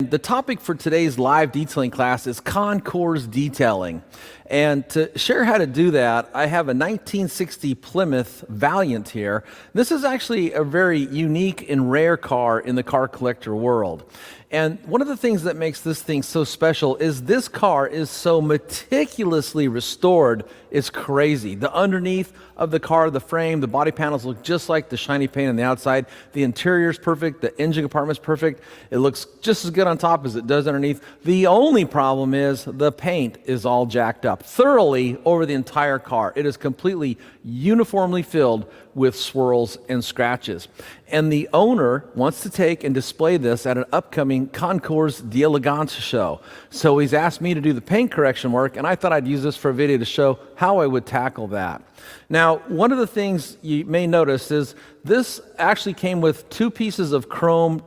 The topic for today's live detailing class is Concours detailing. And to share how to do that, I have a 1960 Plymouth Valiant here. This is actually a very unique and rare car in the car collector world. And one of the things that makes this thing so special is this car is so meticulously restored, it's crazy. The underneath of the car, the frame, the body panels look just like the shiny paint on the outside. The interior is perfect, the engine compartment's perfect. It looks just as good on top as it does underneath. The only problem is the paint is all jacked up thoroughly over the entire car. It is completely uniformly filled with swirls and scratches. And the owner wants to take and display this at an upcoming Concours d'Elegance show. So he's asked me to do the paint correction work, and I thought I'd use this for a video to show how I would tackle that. Now, one of the things you may notice is this actually came with two pieces of chrome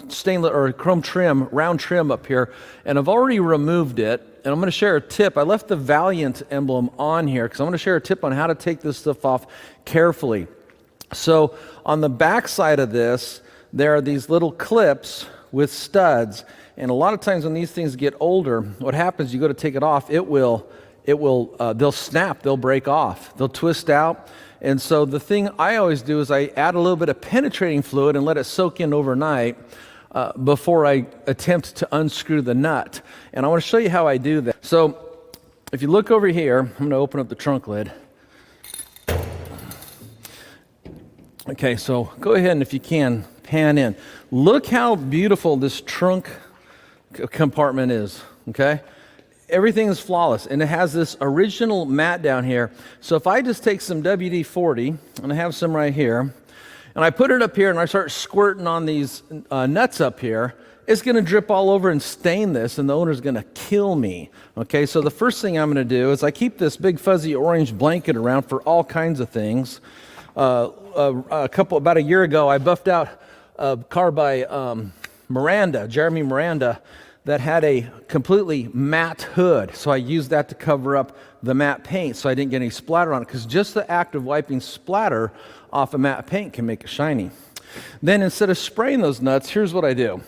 stainless or chrome trim, round trim up here, and I've already removed it. And I'm going to share a tip. I left the Valiant emblem on here because I'm going to share a tip on how to take this stuff off carefully. So on the back side of this, there are these little clips with studs. And a lot of times when these things get older, what happens, you go to take it off, they'll snap, they'll break off, they'll twist out. And so the thing I always do is I add a little bit of penetrating fluid and let it soak in overnight before I attempt to unscrew the nut. And I want to show you how I do that. So if you look over here, I'm going to open up the trunk lid. Okay, so go ahead and if you can, pan in. Look how beautiful this trunk compartment is, okay? Everything is flawless, and it has this original mat down here. So if I just take some WD-40, and I have some right here, and I put it up here and I start squirting on these nuts up here, it's going to drip all over and stain this, and the owner's going to kill me. Okay, so the first thing I'm going to do is I keep this big fuzzy orange blanket around for all kinds of things. About a year ago, I buffed out a car by Jeremy Miranda, that had a completely matte hood. So I used that to cover up the matte paint so I didn't get any splatter on it, because just the act of wiping splatter off of matte paint can make it shiny. Then instead of spraying those nuts, here's what I do.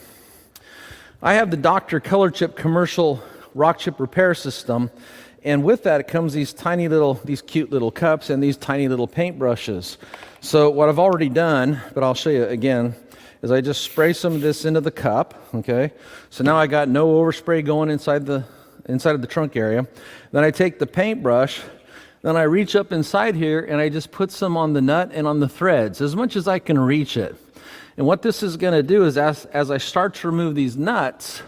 I have the Dr. Color Chip commercial rock chip repair system, and with that it comes these cute little cups and these tiny little paint brushes. So what I've already done, but I'll show you again, is I just spray some of this into the cup, okay? So now I got no overspray going inside of the trunk area. Then I take the paintbrush, then I reach up inside here and I just put some on the nut and on the threads, as much as I can reach it. And what this is gonna do is as I start to remove these nuts,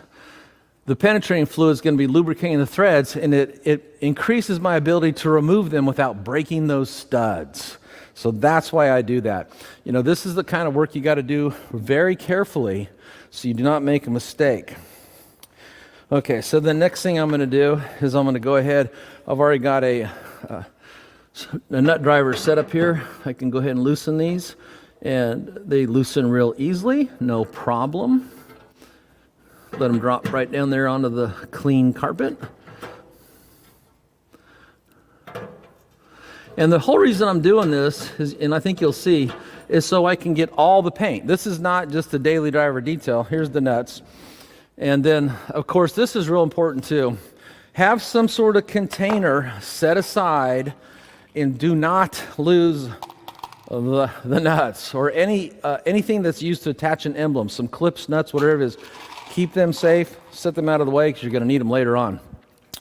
the penetrating fluid is going to be lubricating the threads, and it increases my ability to remove them without breaking those studs. So that's why I do that. You know, this is the kind of work you got to do very carefully so you do not make a mistake. Okay, so the next thing I'm going to do is I'm going to go ahead. I've already got a nut driver set up here. I can go ahead and loosen these, and they loosen real easily, no problem. Let them drop right down there onto the clean carpet. And the whole reason I'm doing this is, and I think you'll see, is so I can get all the paint. This is not just a daily driver detail. Here's the nuts. And then, of course, this is real important too. Have some sort of container set aside, and do not lose the nuts or anything that's used to attach an emblem, some clips, nuts, whatever it is. Keep them safe, set them out of the way because you're going to need them later on.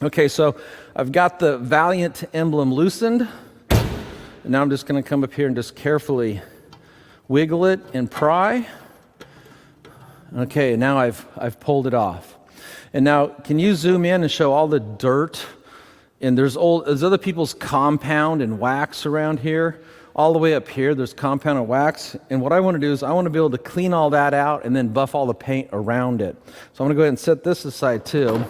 Okay, so I've got the Valiant emblem loosened. And now I'm just going to come up here and just carefully wiggle it and pry. Okay, now I've pulled it off. And now, can you zoom in and show all the dirt? And there's other people's compound and wax around here. All the way up here, there's compound and wax. And what I want to do is I want to be able to clean all that out and then buff all the paint around it. So I'm going to go ahead and set this aside too.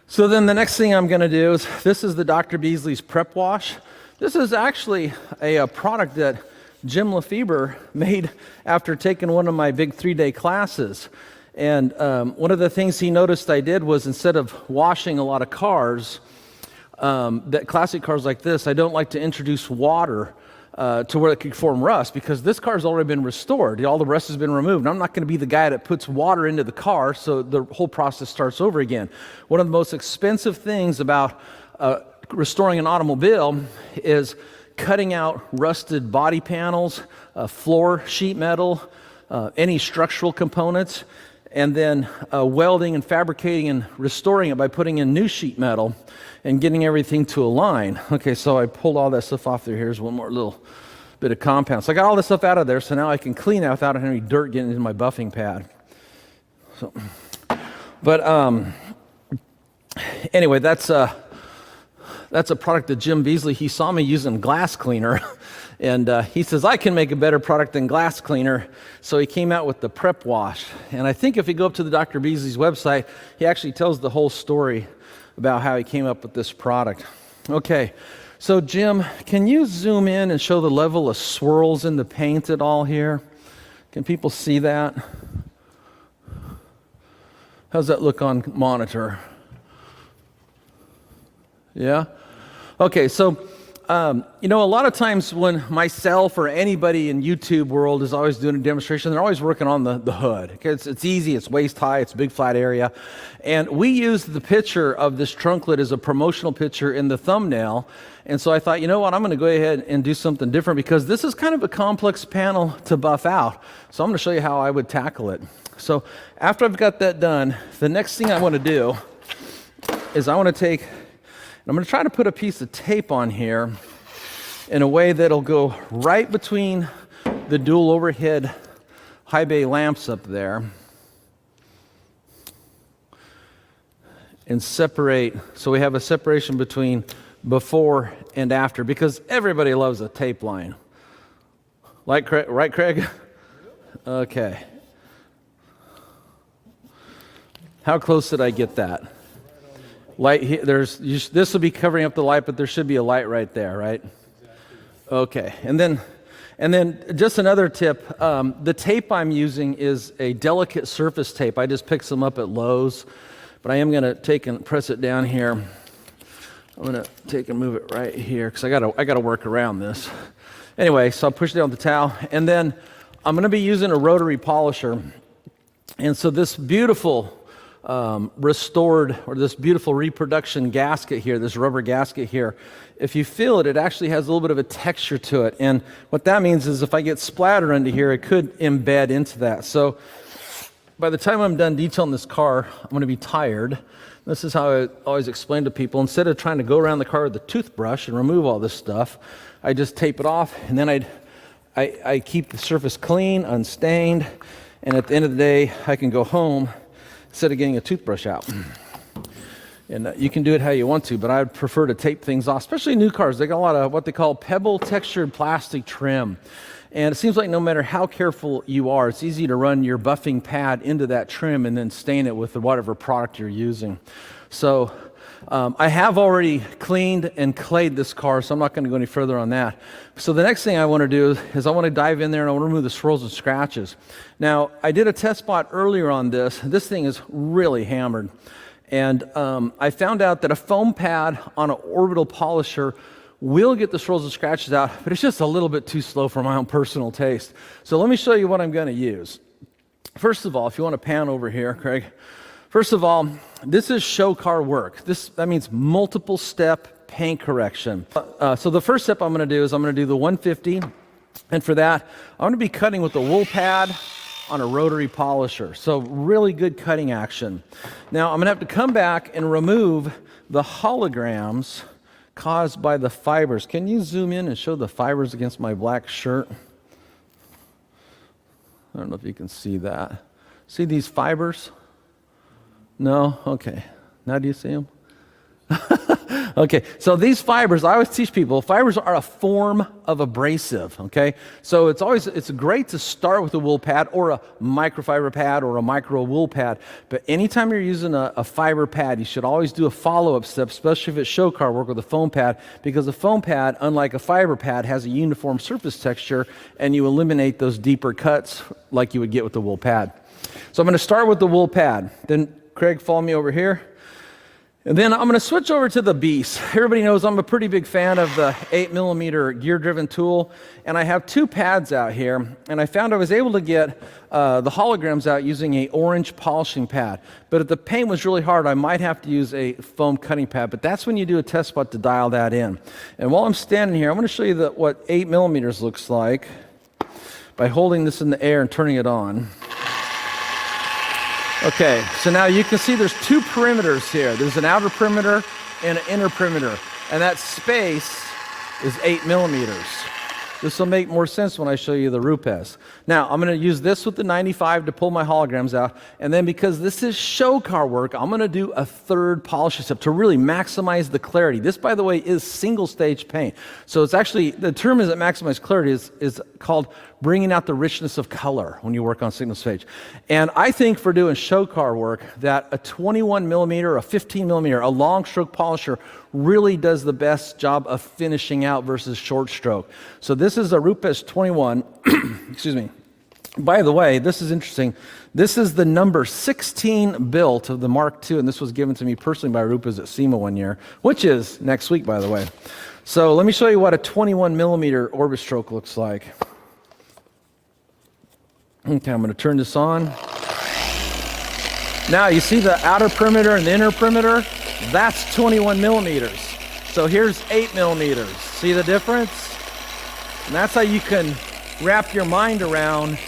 So then the next thing I'm going to do is, this is the Dr. Beasley's Prep Wash. This is actually a product that Jim Lefebvre made after taking one of my big 3-day classes. And one of the things he noticed I did was, instead of washing a lot of cars, that classic cars like this, I don't like to introduce water to where it could form rust, because this car's already been restored. All the rust has been removed. And I'm not going to be the guy that puts water into the car, so the whole process starts over again. One of the most expensive things about restoring an automobile is cutting out rusted body panels, floor sheet metal, any structural components, and then welding and fabricating and restoring it by putting in new sheet metal and getting everything to align. Okay, so I pulled all that stuff off there. Here's one more little bit of compound. So I got all this stuff out of there, so now I can clean it without any dirt getting into my buffing pad. So, but anyway, that's a product that Jim Beasley, he saw me using glass cleaner, and he says, I can make a better product than glass cleaner, so he came out with the prep wash. And I think if you go up to the Dr. Beasley's website, he actually tells the whole story about how he came up with this product. Okay, so Jim, can you zoom in and show the level of swirls in the paint at all here? Can people see that? How's that look on monitor? Yeah? Okay, so, a lot of times when myself or anybody in YouTube world is always doing a demonstration, they're always working on the hood. Okay, it's easy, it's waist high, it's a big flat area. And we used the picture of this trunklet as a promotional picture in the thumbnail. And so I thought, you know what, I'm going to go ahead and do something different, because this is kind of a complex panel to buff out. So I'm going to show you how I would tackle it. So after I've got that done, the next thing I want to do is I'm going to try to put a piece of tape on here in a way that'll go right between the dual overhead high bay lamps up there and separate, so we have a separation between before and after, because everybody loves a tape line. Right, Craig? Okay. How close did I get that? Light here, this will be covering up the light, but there should be a light right there, right? Okay, and then just another tip, the tape I'm using is a delicate surface tape. I just picked some up at Lowe's, but I am going to take and press it down here. I'm going to take and move it right here, because I got to work around this. Anyway, so I'll push it down with the towel, and then I'm going to be using a rotary polisher. And so this beautiful restored, or this beautiful reproduction gasket here, this rubber gasket here, if you feel it, it actually has a little bit of a texture to it. And what that means is if I get splatter under here, it could embed into that. So by the time I'm done detailing this car, I'm going to be tired. This is how I always explain to people. Instead of trying to go around the car with a toothbrush and remove all this stuff, I just tape it off, and then I keep the surface clean, unstained, and at the end of the day, I can go home instead of getting a toothbrush out. And you can do it how you want to, but I would prefer to tape things off, especially new cars. They got a lot of what they call pebble textured plastic trim. And it seems like no matter how careful you are, it's easy to run your buffing pad into that trim and then stain it with whatever product you're using. So I have already cleaned and clayed this car, so I'm not going to go any further on that. So the next thing I want to do is I want to dive in there and I want to remove the swirls and scratches. Now, I did a test spot earlier on this. This thing is really hammered. And I found out that a foam pad on an orbital polisher will get the swirls and scratches out, but it's just a little bit too slow for my own personal taste. So let me show you what I'm going to use. First of all, if you want to pan over here, Craig. First of all, this is show car work. That means multiple step paint correction. So the first step I'm going to do is I'm going to do the 150, and for that, I'm going to be cutting with a wool pad on a rotary polisher. So really good cutting action. Now I'm going to have to come back and remove the holograms caused by the fibers. Can you zoom in and show the fibers against my black shirt? I don't know if you can see that. See these fibers? No? Okay. Now do you see them? Okay, so these fibers, I always teach people, fibers are a form of abrasive, okay? So it's great to start with a wool pad or a microfiber pad or a micro wool pad, but anytime you're using a fiber pad, you should always do a follow-up step, especially if it's show car work with a foam pad, because a foam pad, unlike a fiber pad, has a uniform surface texture, and you eliminate those deeper cuts like you would get with the wool pad. So I'm going to start with the wool pad. Then, Craig, follow me over here. And then I'm going to switch over to the Beast. Everybody knows I'm a pretty big fan of the 8mm gear-driven tool, and I have two pads out here, and I found I was able to get the holograms out using an orange polishing pad. But if the paint was really hard, I might have to use a foam cutting pad, but that's when you do a test spot to dial that in. And while I'm standing here, I'm going to show you what 8mm looks like by holding this in the air and turning it on. Okay, so now you can see there's two perimeters here. There's an outer perimeter and an inner perimeter, and that space is 8mm. This will make more sense when I show you the Rupes. Now, I'm going to use this with the 95 to pull my holograms out, and then because this is show car work, I'm going to do a third polishing step to really maximize the clarity. This, by the way, is single-stage paint. So it's actually, the term is that maximize clarity is called bringing out the richness of color when you work on single stage. And I think for doing show car work that a 21mm or a 15mm, a long stroke polisher really does the best job of finishing out versus short stroke. So this is a Rupes 21, excuse me. By the way, this is interesting. This is the number 16 built of the Mark II, and this was given to me personally by Rupes at SEMA one year, which is next week, by the way. So let me show you what a 21mm orbit stroke looks like. Okay, I'm going to turn this on. Now, you see the outer perimeter and the inner perimeter? That's 21mm. So here's 8mm. See the difference? And that's how you can wrap your mind around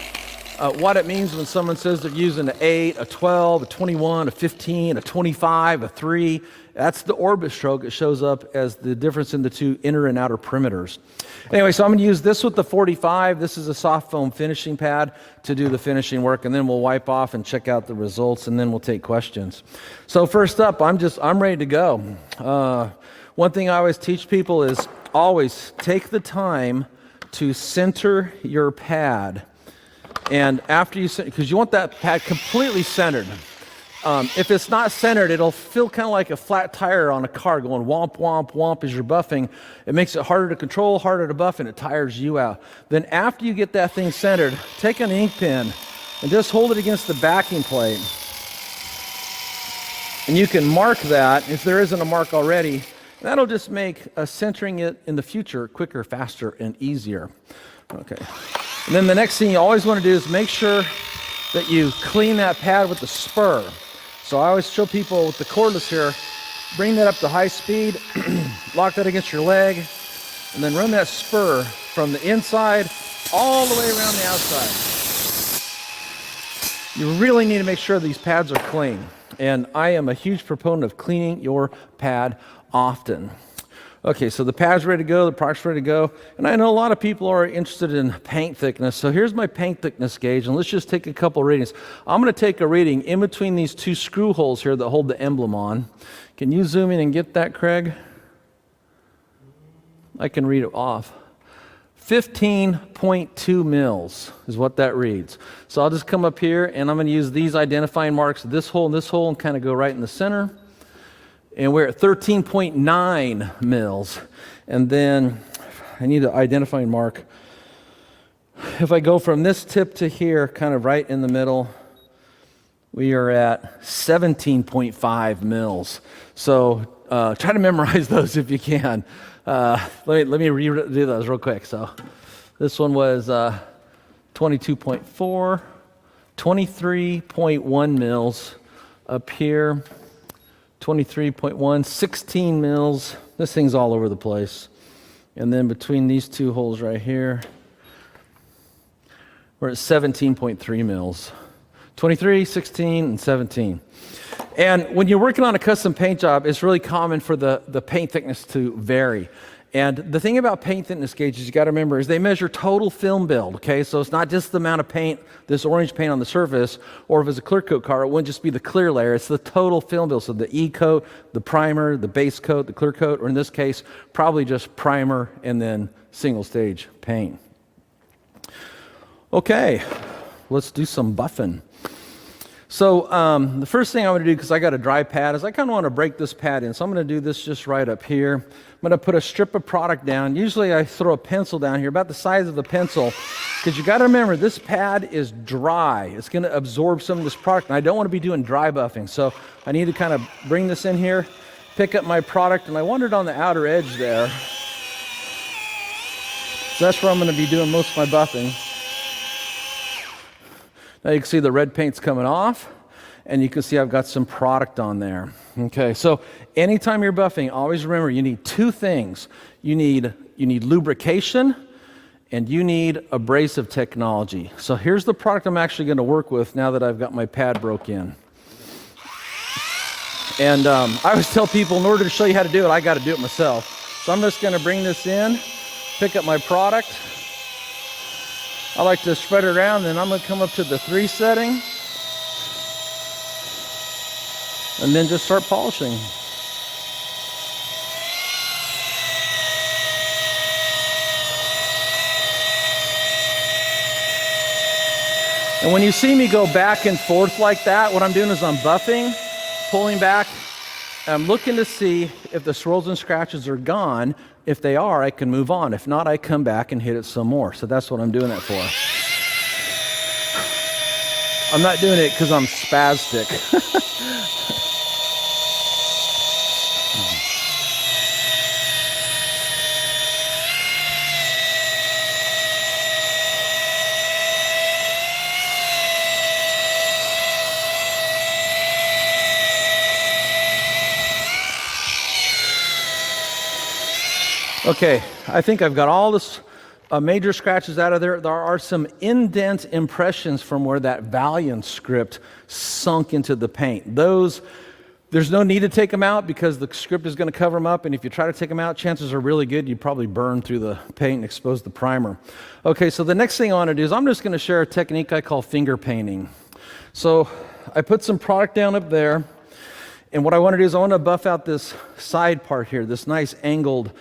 what it means when someone says they're using an 8, a 12, a 21, a 15, a 25, a 3. That's the orbit stroke. It shows up as the difference in the two inner and outer perimeters. Anyway, so I'm going to use this with the 45. This is a soft foam finishing pad to do the finishing work, and then we'll wipe off and check out the results, and then we'll take questions. So first up, I'm ready to go. One thing I always teach people is always take the time to center your pad. And after you center, because you want that pad completely centered. If it's not centered, it'll feel kind of like a flat tire on a car going womp, womp, womp as you're buffing. It makes it harder to control, harder to buff, and it tires you out. Then after you get that thing centered, take an ink pen and just hold it against the backing plate. And you can mark that if there isn't a mark already. That'll just make centering it in the future quicker, faster, and easier. Okay. And then the next thing you always want to do is make sure that you clean that pad with the spur. So I always show people with the cordless here, bring that up to high speed, lock that against your leg, and then run that spur from the inside all the way around the outside. You really need to make sure these pads are clean. And I am a huge proponent of cleaning your pad often. Okay, so the pad's ready to go, the product's ready to go, and I know a lot of people are interested in paint thickness, so here's my paint thickness gauge, and let's just take a couple readings. I'm going to take a reading in between these two screw holes here that hold the emblem on. Can you zoom in and get that, Craig? I can read it off. 15.2 mils is what that reads. So I'll just come up here, and I'm going to use these identifying marks, this hole, and kind of go right in the center. And we're at 13.9 mils. And then I need an identifying mark. If I go from this tip to here, kind of right in the middle, we are at 17.5 mils. So try to memorize those if you can. Let me redo those real quick. So this one was 22.4, 23.1 mils up here. 23.1, 16 mils. This thing's all over the place. And then between these two holes right here, we're at 17.3 mils. 23, 16, and 17. And when you're working on a custom paint job, it's really common for the paint thickness to vary. And the thing about paint thickness gauges you got to remember is they measure total film build, okay? So it's not just the amount of paint, this orange paint on the surface, or if it's a clear coat car, it wouldn't just be the clear layer, it's the total film build. So the E-coat, the primer, the base coat, the clear coat, or in this case, probably just primer and then single stage paint. Okay, let's do some buffing. So the first thing I'm going to do, because I got a dry pad, is I kind of want to break this pad in. So I'm going to do this just right up here. I'm going to put a strip of product down. Usually I throw a pencil down here, about the size of a pencil, because you got to remember this pad is dry. It's going to absorb some of this product, and I don't want to be doing dry buffing. So I need to kind of bring this in here. pick up my product, and I want it on the outer edge there. So that's where I'm going to be doing most of my buffing. Now you can see the red paint's coming off, and you can see I've got some product on there. Okay, so anytime you're buffing, always remember you need two things. You need lubrication, and you need abrasive technology. So here's the product I'm actually going to work with now that I've got my pad broke in. And I always tell people, in order to show you how to do it, I got to do it myself. So I'm just going to bring this in, pick up my product. I like to spread it around, then I'm going to come up to the 3 setting, and then just start polishing. And when you see me go back and forth like that, what I'm doing is I'm buffing, pulling back. I'm looking to see if the swirls and scratches are gone. If they are, I can move on. If not, I come back and hit it some more. So that's what I'm doing that for. I'm not doing it because I'm spastic. Okay, I think I've got all this major scratches out of there. There are some indent impressions from where that Valiant script sunk into the paint. Those, there's no need to take them out because the script is going to cover them up, and if you try to take them out, chances are really good you'd probably burn through the paint and expose the primer. Okay, so the next thing I want to do is I'm just going to share a technique I call finger painting. So I put some product down up there, and what I want to do is I want to buff out this side part here, this nice angled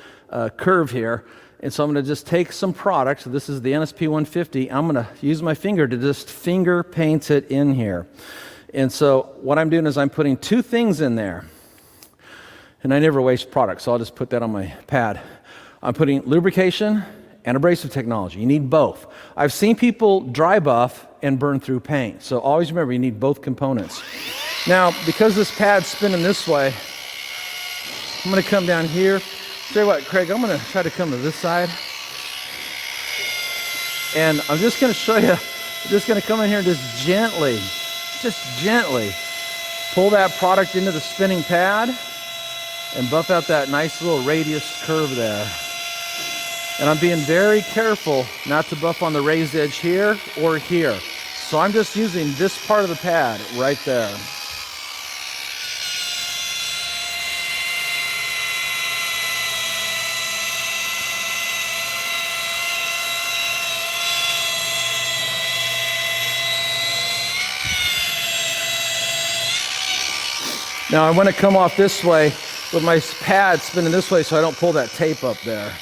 curve here. And so I'm going to just take some product. So this is the NSP 150. I'm going to use my finger to just finger paint it in here. And so what I'm doing is I'm putting 2 things in there. And I never waste product, so I'll just put that on my pad. I'm putting lubrication and abrasive technology. You need both. I've seen people dry buff and burn through paint. So always remember you need both components. Now, because this pad's spinning this way, I'm going to come down here. Tell you what, Craig, I'm going to try to come to this side. And I'm just going to show you, I'm just going to come in here and just gently pull that product into the spinning pad and buff out that nice little radius curve there. And I'm being very careful not to buff on the raised edge here or here. So I'm just using this part of the pad right there. Now I want to come off this way with my pad spinning this way so I don't pull that tape up there.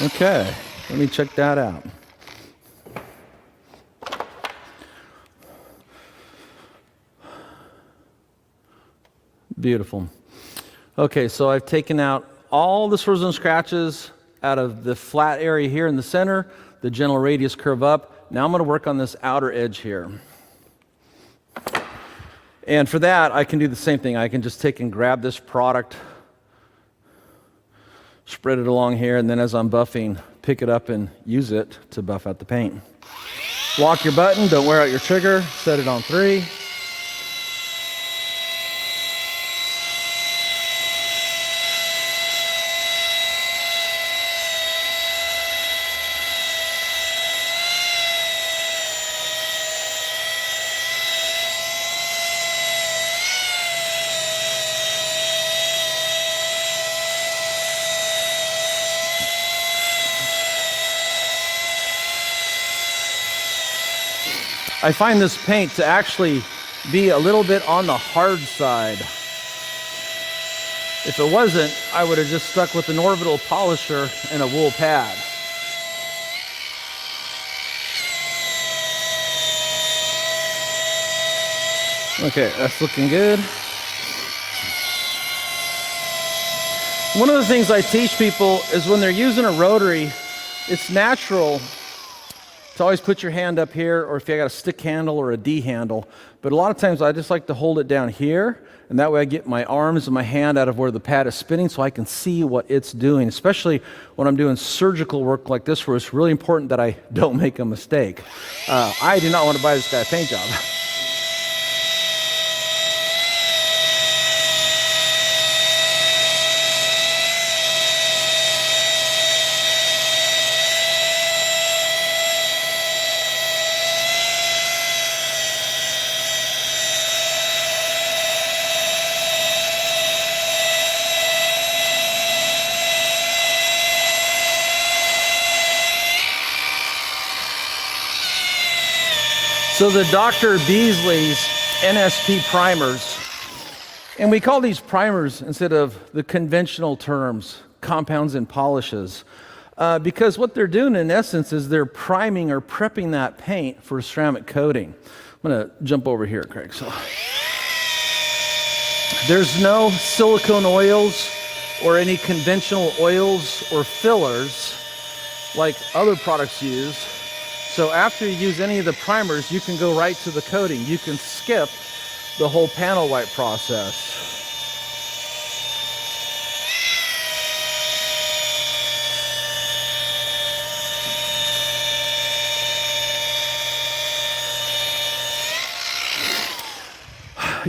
Okay, let me check that out. Beautiful. Okay, so I've taken out all the swirls and scratches out of the flat area here in the center, the gentle radius curve up. Now I'm going to work on this outer edge here. And for that, I can do the same thing. I can just take and grab this product, spread it along here, and then as I'm buffing, pick it up and use it to buff out the paint. Lock your button, don't wear out your trigger, set it on 3. I find this paint to actually be a little bit on the hard side. If it wasn't, I would have just stuck with an orbital polisher and a wool pad. Okay, that's looking good. One of the things I teach people is when they're using a rotary, it's natural to always put your hand up here, or if you got a stick handle or a D handle. But a lot of times I just like to hold it down here, and that way I get my arms and my hand out of where the pad is spinning so I can see what it's doing, especially when I'm doing surgical work like this where it's really important that I don't make a mistake. I do not want to buy this guy a paint job. So the Dr. Beasley's NSP primers, and we call these primers instead of the conventional terms, compounds and polishes, because what they're doing in essence is they're priming or prepping that paint for ceramic coating. I'm gonna jump over here, Craig. So there's no silicone oils or any conventional oils or fillers like other products use. So after you use any of the primers, you can go right to the coating. You can skip the whole panel wipe process.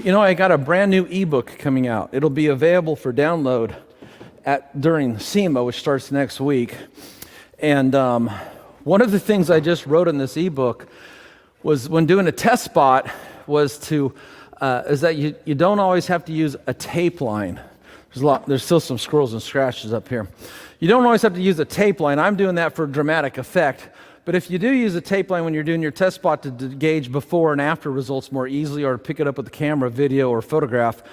You know, I got a brand new ebook coming out. It'll be available for download during SEMA, which starts next week. And one of the things I just wrote in this ebook was when doing a test spot is that you don't always have to use a tape line. There's still some squirrels and scratches up here. You don't always have to use a tape line. I'm doing that for dramatic effect. But if you do use a tape line when you're doing your test spot to gauge before and after results more easily, or to pick it up with the camera, video, or photograph,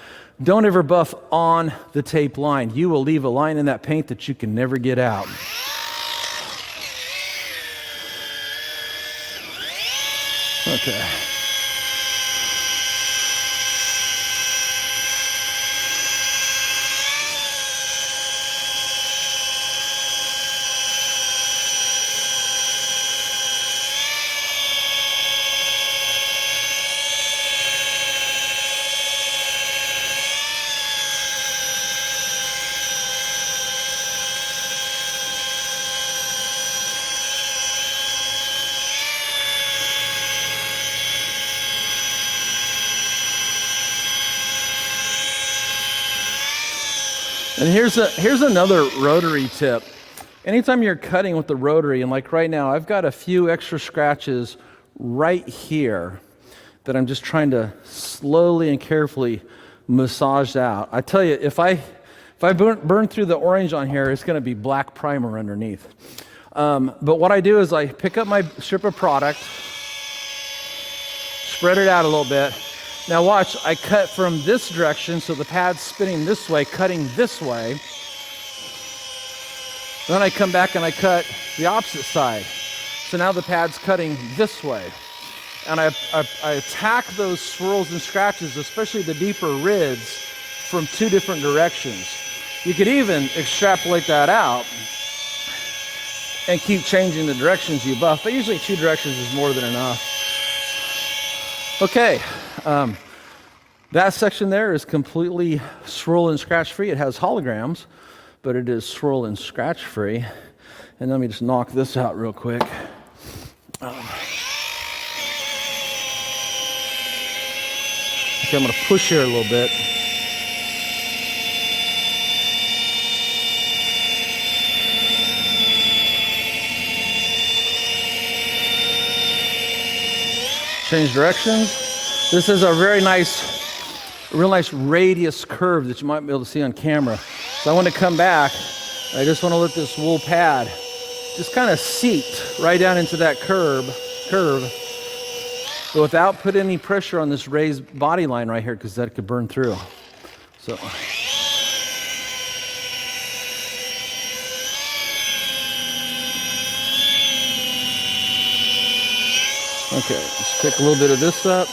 don't ever buff on the tape line. You will leave a line in that paint that you can never get out. Okay. And here's another rotary tip. Anytime you're cutting with the rotary, and like right now, I've got a few extra scratches right here that I'm just trying to slowly and carefully massage out. I tell you, if I burn through the orange on here, it's going to be black primer underneath. But what I do is I pick up my strip of product, spread it out a little bit. Now watch, I cut from this direction, so the pad's spinning this way, cutting this way. Then I come back and I cut the opposite side. So now the pad's cutting this way. And I attack those swirls and scratches, especially the deeper rids, from two different directions. You could even extrapolate that out and keep changing the directions you buff, but usually two directions is more than enough. Okay, that section there is completely swirl and scratch free. It has holograms, but it is swirl and scratch free. And let me just knock this out real quick. Okay, I'm going to push here a little bit. Change directions. This is a real nice radius curve that you might be able to see on camera. So I want to come back. I just want to let this wool pad just kind of seat right down into that curve, but without putting any pressure on this raised body line right here, because that could burn through. So. Okay, let's pick a little bit of this up.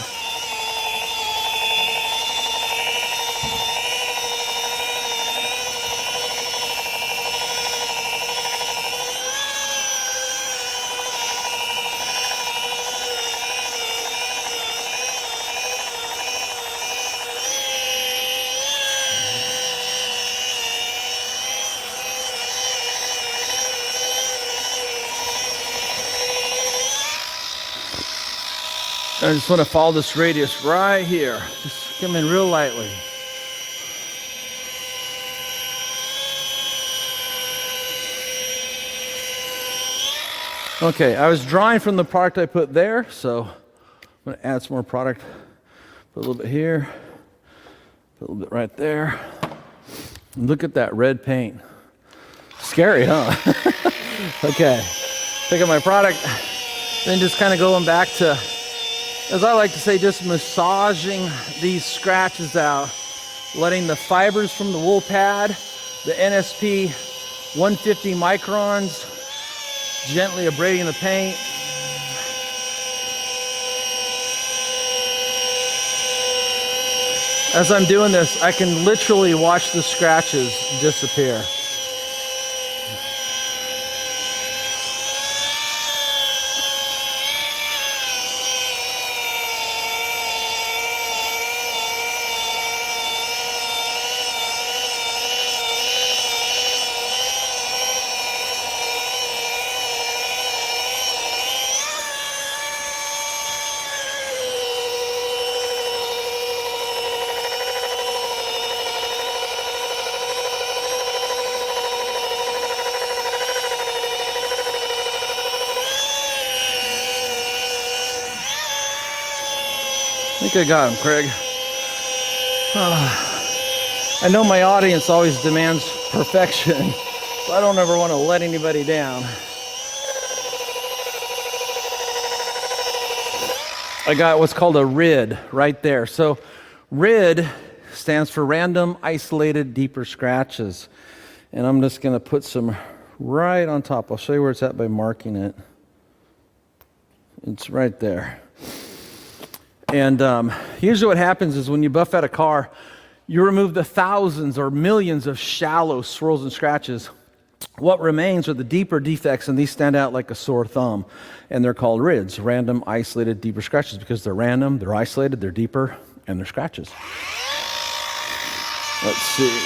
I just want to follow this radius right here. Just come in real lightly. Okay, I was drawing from the product I put there, so I'm going to add some more product. Put a little bit here, put a little bit right there. And look at that red paint. Scary, huh? Okay, pick up my product, then just kind of going back to, as I like to say, just massaging these scratches out, letting the fibers from the wool pad, the NSP 150 microns, gently abrading the paint. As I'm doing this, I can literally watch the scratches disappear. I think I got him, Craig. I know my audience always demands perfection, so I don't ever want to let anybody down. I got what's called a RID right there. So RID stands for Random Isolated Deeper Scratches. And I'm just going to put some right on top. I'll show you where it's at by marking it. It's right there. And usually what happens is when you buff out a car, you remove the thousands or millions of shallow swirls and scratches. What remains are the deeper defects, and these stand out like a sore thumb. And they're called RIDs, Random Isolated Deeper Scratches, because they're random, they're isolated, they're deeper, and they're scratches. Let's see.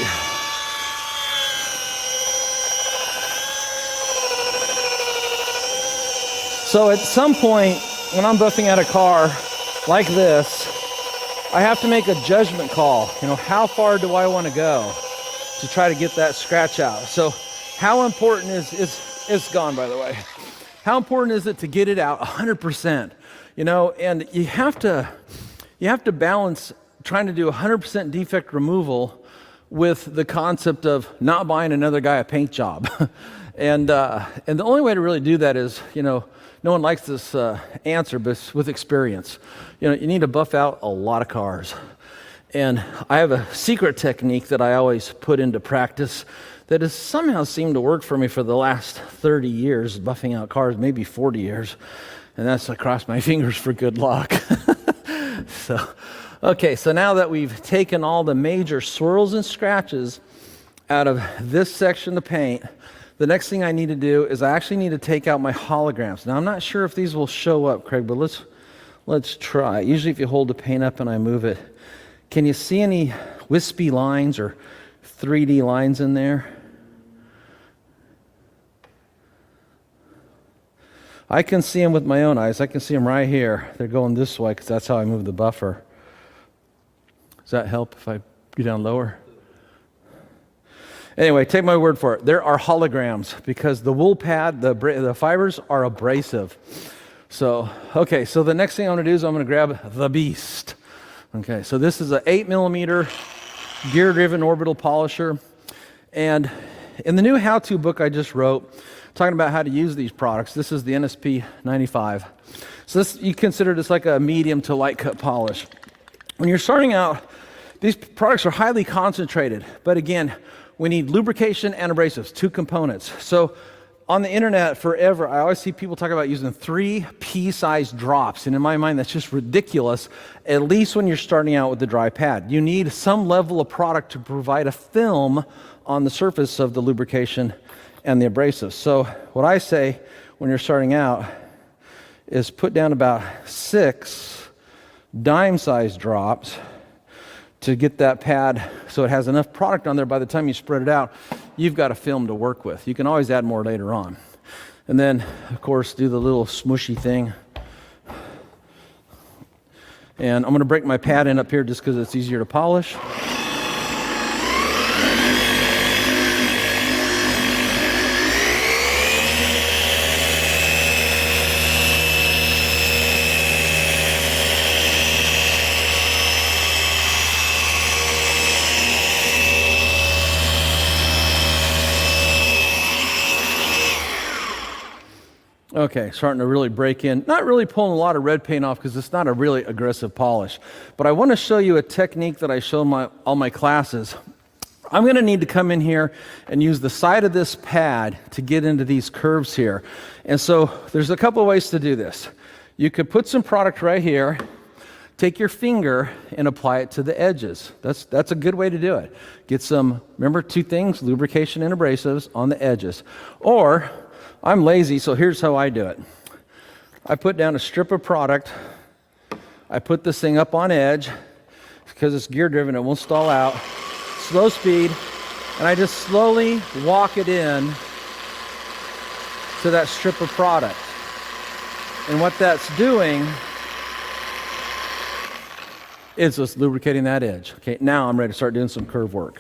So at some point, when I'm buffing out a car, like this, I have to make a judgment call. How far do I want to go to try to get that scratch out? So how important it's gone, by the way. How important is it to get it out 100%? And you have to balance trying to do 100% defect removal with the concept of not buying another guy a paint job. And the only way to really do that is, no one likes this answer, but with experience. You need to buff out a lot of cars. And I have a secret technique that I always put into practice that has somehow seemed to work for me for the last 30 years, buffing out cars, maybe 40 years. And that's, I cross my fingers for good luck. So now that we've taken all the major swirls and scratches out of this section of paint, the next thing I need to do is I actually need to take out my holograms. Now, I'm not sure if these will show up, Craig, but let's try. Usually if you hold the paint up and I move it, can you see any wispy lines or 3D lines in there? I can see them with my own eyes. I can see them right here. They're going this way because that's how I move the buffer. Does that help if I go down lower? Anyway, take my word for it. There are holograms because the wool pad, the fibers are abrasive. So the next thing I'm going to do is I'm going to grab the beast. Okay, so this is an 8mm gear-driven orbital polisher. And in the new how-to book I just wrote, talking about how to use these products, this is the NSP 95. So you consider this like a medium to light cut polish. When you're starting out, these products are highly concentrated, but again, we need lubrication and abrasives, two components. So on the internet forever, I always see people talk about using 3 pea-sized drops. And in my mind, that's just ridiculous, at least when you're starting out with the dry pad. You need some level of product to provide a film on the surface of the lubrication and the abrasives. So what I say when you're starting out is put down about 6 dime-sized drops to get that pad so it has enough product on there. By the time you spread it out, you've got a film to work with. You can always add more later on. And then, of course, do the little smushy thing. And I'm going to break my pad in up here just because it's easier to polish. Okay, starting to really break in. Not really pulling a lot of red paint off because it's not a really aggressive polish. But I want to show you a technique that I show all my classes. I'm going to need to come in here and use the side of this pad to get into these curves here. And so there's a couple of ways to do this. You could put some product right here, take your finger and apply it to the edges. That's a good way to do it. Get some, remember two things, lubrication and abrasives on the edges. Or I'm lazy, so here's how I do it. I put down a strip of product. I put this thing up on edge. Because it's gear driven, it won't stall out. Slow speed. And I just slowly walk it in to that strip of product. And what that's doing is just lubricating that edge. Okay, now I'm ready to start doing some curve work.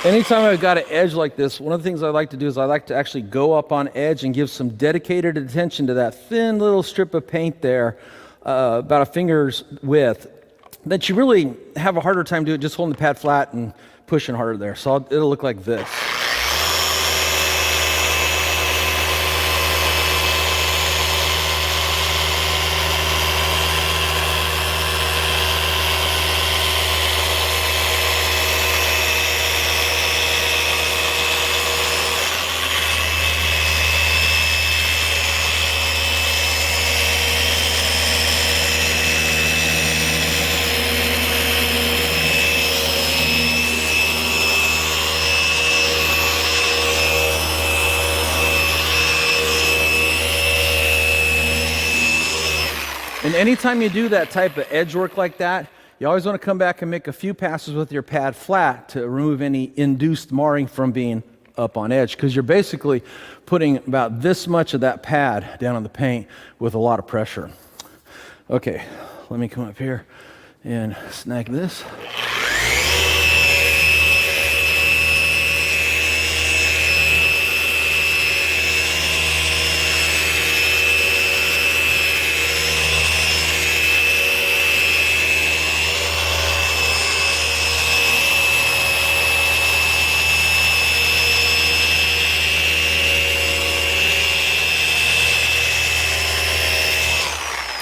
Anytime I've got an edge like this, one of the things I like to do is I like to actually go up on edge and give some dedicated attention to that thin little strip of paint there, about a finger's width, that you really have a harder time doing, just holding the pad flat and pushing harder there. So it'll look like this. And anytime you do that type of edge work like that, you always want to come back and make a few passes with your pad flat to remove any induced marring from being up on edge, because you're basically putting about this much of that pad down on the paint with a lot of pressure. Okay, let me come up here and snag this.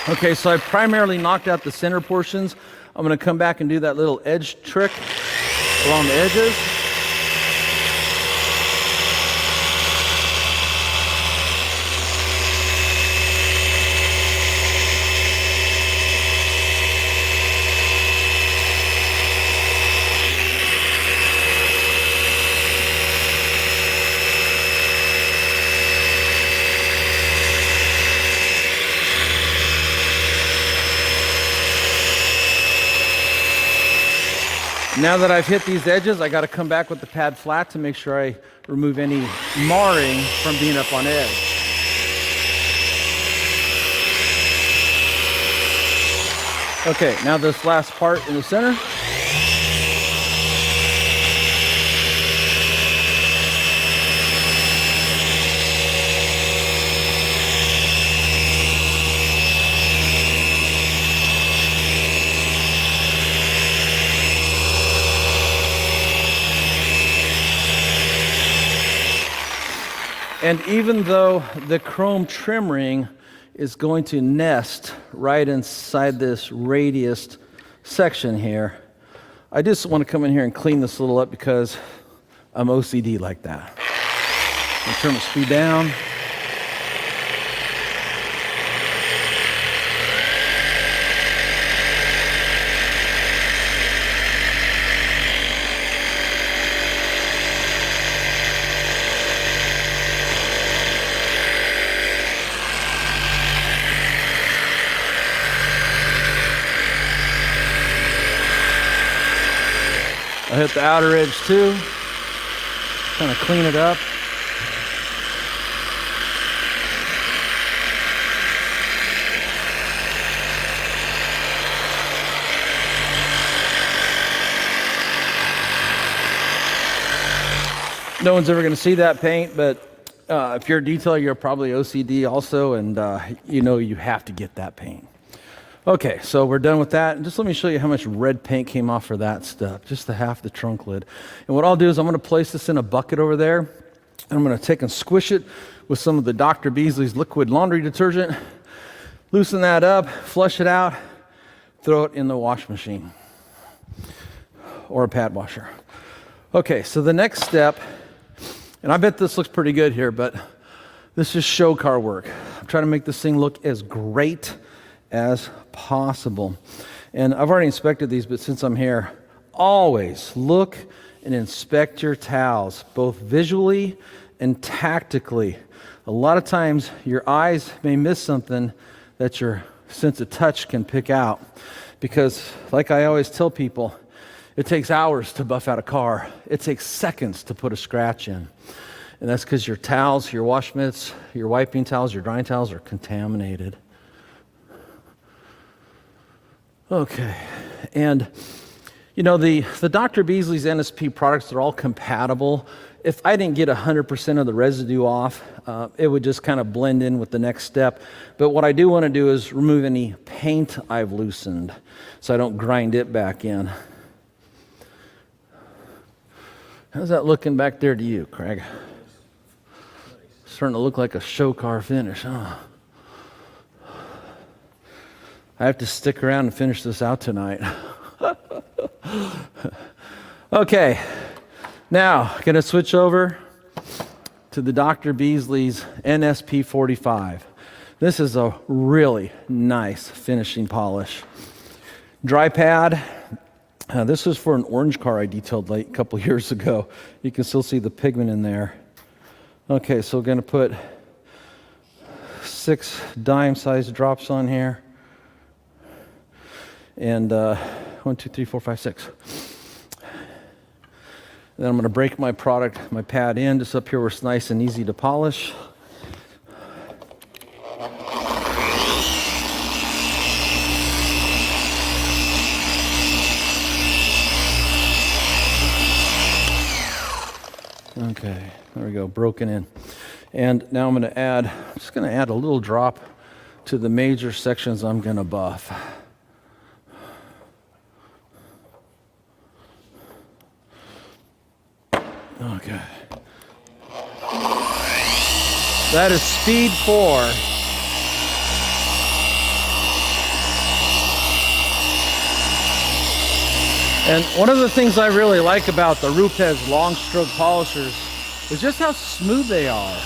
Okay, so I primarily knocked out the center portions. I'm going to come back and do that little edge trick along the edges. Now that I've hit these edges, I got to come back with the pad flat to make sure I remove any marring from being up on edge. Okay, now this last part in the center. And even though the chrome trim ring is going to nest right inside this radius section here, I just want to come in here and clean this a little up because I'm OCD like that. I'll turn the speed down. I hit the outer edge too, kind of clean it up. No one's ever going to see that paint, but if you're a detailer, you're probably OCD also, and you know you have to get that paint. Okay, so we're done with that. And just let me show you how much red paint came off for that step, just the half the trunk lid. And what I'll do is I'm going to place this in a bucket over there, and I'm going to take and squish it with some of the Dr. Beasley's liquid laundry detergent, loosen that up, flush it out, throw it in the wash machine or a pad washer. Okay, so the next step, and I bet this looks pretty good here, but this is show car work. I'm trying to make this thing look as great as possible. And I've already inspected these, but since I'm here, always look and inspect your towels, both visually and tactically. A lot of times your eyes may miss something that your sense of touch can pick out, because like I always tell people, it takes hours to buff out a car. It takes seconds to put a scratch in. And that's because your towels, your wash mitts, your wiping towels, your drying towels are contaminated. Okay, and you know, the Dr. Beasley's NSP products are all compatible. If I didn't get 100% of the residue off, it would just kind of blend in with the next step. But what I do want to do is remove any paint I've loosened so I don't grind it back in. How's that looking back there to you, Craig? Starting to look like a show car finish, huh? I have to stick around and finish this out tonight. Okay, now I'm going to switch over to the Dr. Beasley's NSP 45. This is a really nice finishing polish. Dry pad. This was for an orange car I detailed a couple years ago. You can still see the pigment in there. Okay, so we're going to put 6 dime-sized drops on here. And 1, 2, 3, 4, 5, 6. Then I'm going to break my pad in just up here where it's nice and easy to polish. Okay, there we go, broken in. And now I'm just going to add a little drop to the major sections I'm going to buff. Okay. That is speed 4. And one of the things I really like about the Rupes long stroke polishers is just how smooth they are.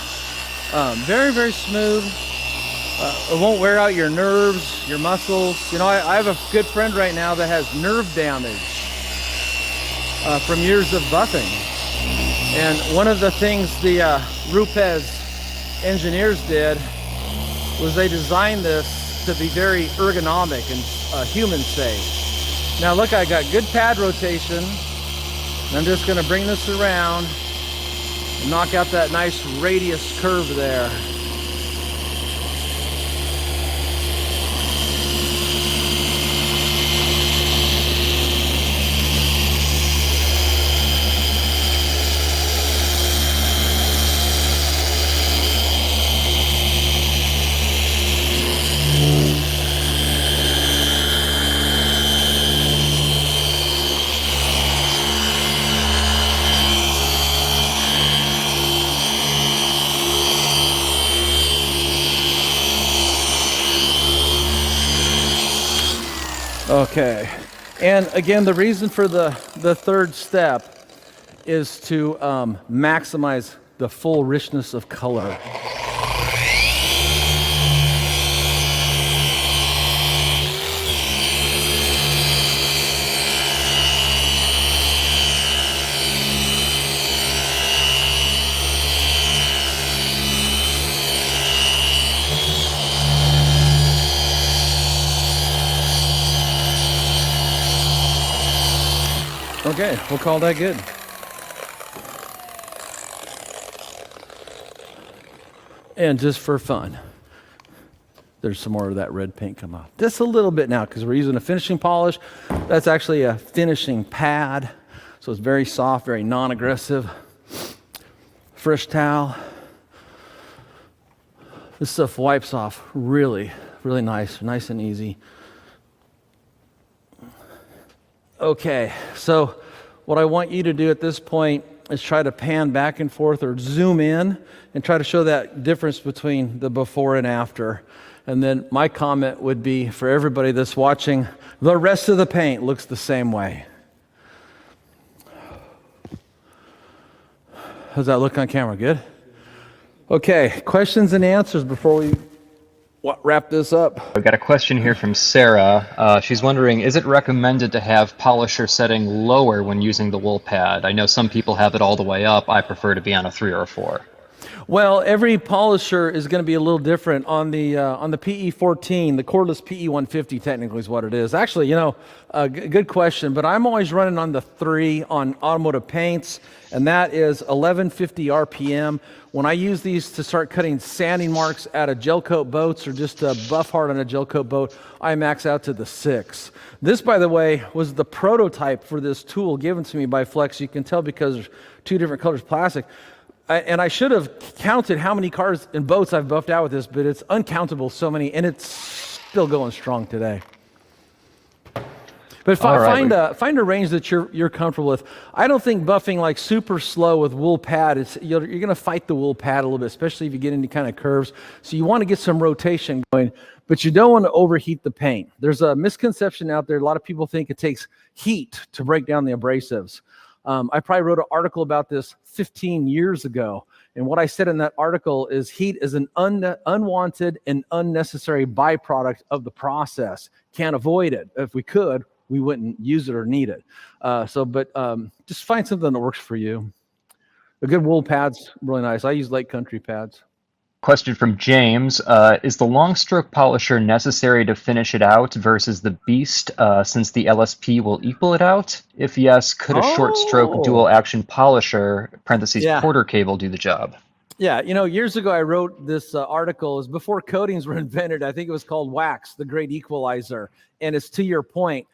Very, very smooth. It won't wear out your nerves, your muscles. You know, I have a good friend right now that has nerve damage from years of buffing. And one of the things the Rupes engineers did was they designed this to be very ergonomic and human safe. Now look, I got good pad rotation. And I'm just going to bring this around and knock out that nice radius curve there. Okay, And again, the reason for the third step is to maximize the full richness of color. Okay, we'll call that good. And just for fun, there's some more of that red paint come off. Just a little bit now because we're using a finishing polish. That's actually a finishing pad. So it's very soft, very non-aggressive. Fresh towel. This stuff wipes off really, really nice and easy. Okay, so what I want you to do at this point is try to pan back and forth or zoom in and try to show that difference between the before and after. And then my comment would be for everybody that's watching, the rest of the paint looks the same way. How's that look on camera? Good? Okay, questions and answers before we wrap this up. I've got a question here from Sarah. She's wondering, is it recommended to have polisher setting lower when using the wool pad? I know some people have it all the way up. I prefer to be on a 3 or a 4. Well, every polisher is going to be a little different. On the PE14, the cordless PE150 technically is what it is. Actually, good question, but I'm always running on the 3 on automotive paints, and that is 1150 RPM. When I use these to start cutting sanding marks out of gel coat boats or just a buff hard on a gel coat boat, I max out to the 6. This, by the way, was the prototype for this tool given to me by Flex. You can tell because there's 2 different colors of plastic. And I should have counted how many cars and boats I've buffed out with this, but it's uncountable, so many, and it's still going strong today. But find a range that you're comfortable with. I don't think buffing like super slow with wool pad, you're going to fight the wool pad a little bit, especially if you get into kind of curves. So you want to get some rotation going, but you don't want to overheat the paint. There's a misconception out there. A lot of people think it takes heat to break down the abrasives. I probably wrote an article about this 15 years ago. And what I said in that article is heat is an unwanted and unnecessary byproduct of the process. Can't avoid it. If we could, we wouldn't use it or need it. But just find something that works for you. A good wool pad's really nice. I use Lake Country pads. Question from James. Is the long stroke polisher necessary to finish it out versus the Beast since the LSP will equal it out? If yes, could a short stroke dual action polisher, parentheses, quarter cable, do the job? Yeah, years ago I wrote this article. It was before coatings were invented. I think it was called Wax, the Great Equalizer. And it's to your point.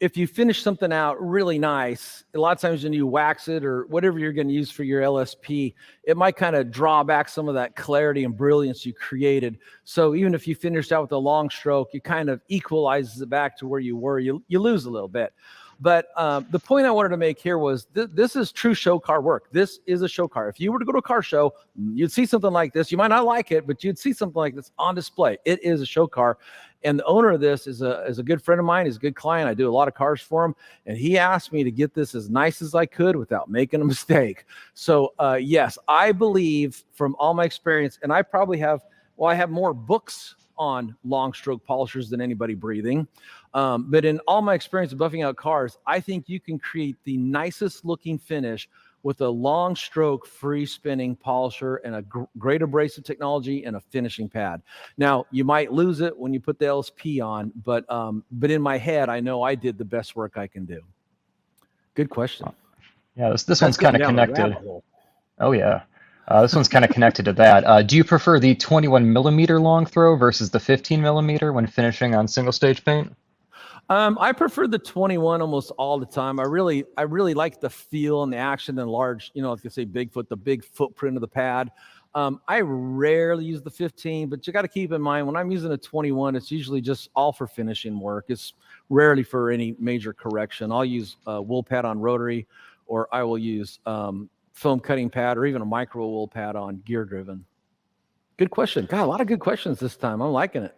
If you finish something out really nice, a lot of times when you wax it or whatever you're going to use for your LSP, it might kind of draw back some of that clarity and brilliance you created. So even if you finished out with a long stroke, you kind of equalizes it back to where you were. You lose a little bit. But the point I wanted to make here was this is true show car work. This is a show car. If you were to go to a car show, you'd see something like this. You might not like it, but you'd see something like this on display. It is a show car. And the owner of this is a good friend of mine. He's a good client. I do a lot of cars for him. And he asked me to get this as nice as I could without making a mistake. So, yes, I believe from all my experience, and I probably have more books on long stroke polishers than anybody breathing. But in all my experience of buffing out cars, I think you can create the nicest looking finish with a long stroke free spinning polisher and a great abrasive technology and a finishing pad. Now, you might lose it when you put the LSP on, but in my head, I know I did the best work I can do. Good question. Yeah, this one's kind of connected. Oh, yeah. This one's kind of connected to that. Do you prefer the 21 millimeter long throw versus the 15 millimeter when finishing on single stage paint? I prefer the 21 almost all the time. I really like the feel and the action and large, like you say, Bigfoot, the big footprint of the pad. I rarely use the 15, but you got to keep in mind when I'm using a 21, it's usually just all for finishing work. It's rarely for any major correction. I'll use a wool pad on rotary, or I will use foam cutting pad or even a micro wool pad on gear driven. Good question. God, a lot of good questions this time. I'm liking it.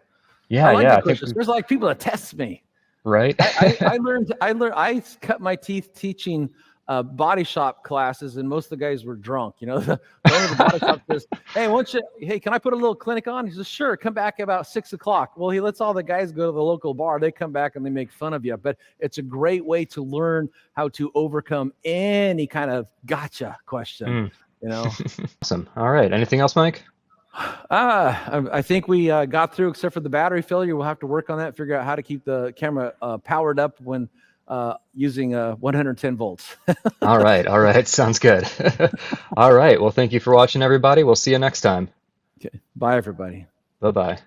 Yeah, I like questions. There's like people that test me. right? I cut my teeth teaching body shop classes, and most of the guys were drunk. The owner of the body shop says, hey, can I put a little clinic on? He says, sure, come back about 6 o'clock. Well, he lets all the guys go to the local bar. They come back and they make fun of you, but it's a great way to learn how to overcome any kind of gotcha question. Awesome. All right. Anything else, Mike? I think we got through, except for the battery failure. We'll have to work on that, figure out how to keep the camera powered up when using 110 volts. All right. Sounds good. All right. Well, thank you for watching, everybody. We'll see you next time. Okay. Bye, everybody. Bye-bye.